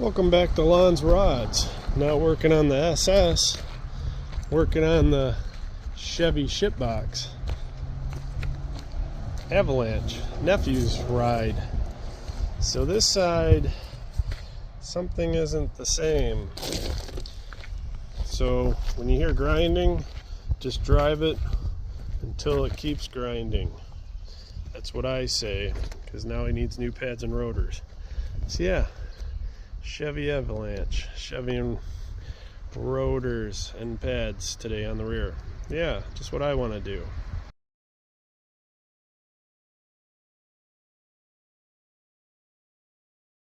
Welcome back to Lon's Rods. Now working on the SS, working on the Chevy shipbox Avalanche, nephew's ride. So this side, something isn't the same. So when you hear grinding, just drive it until it keeps grinding. That's what I say, because now he needs new pads and rotors. So yeah, Chevy Avalanche, Chevy and rotors and pads today on the rear. Yeah, just what I want to do.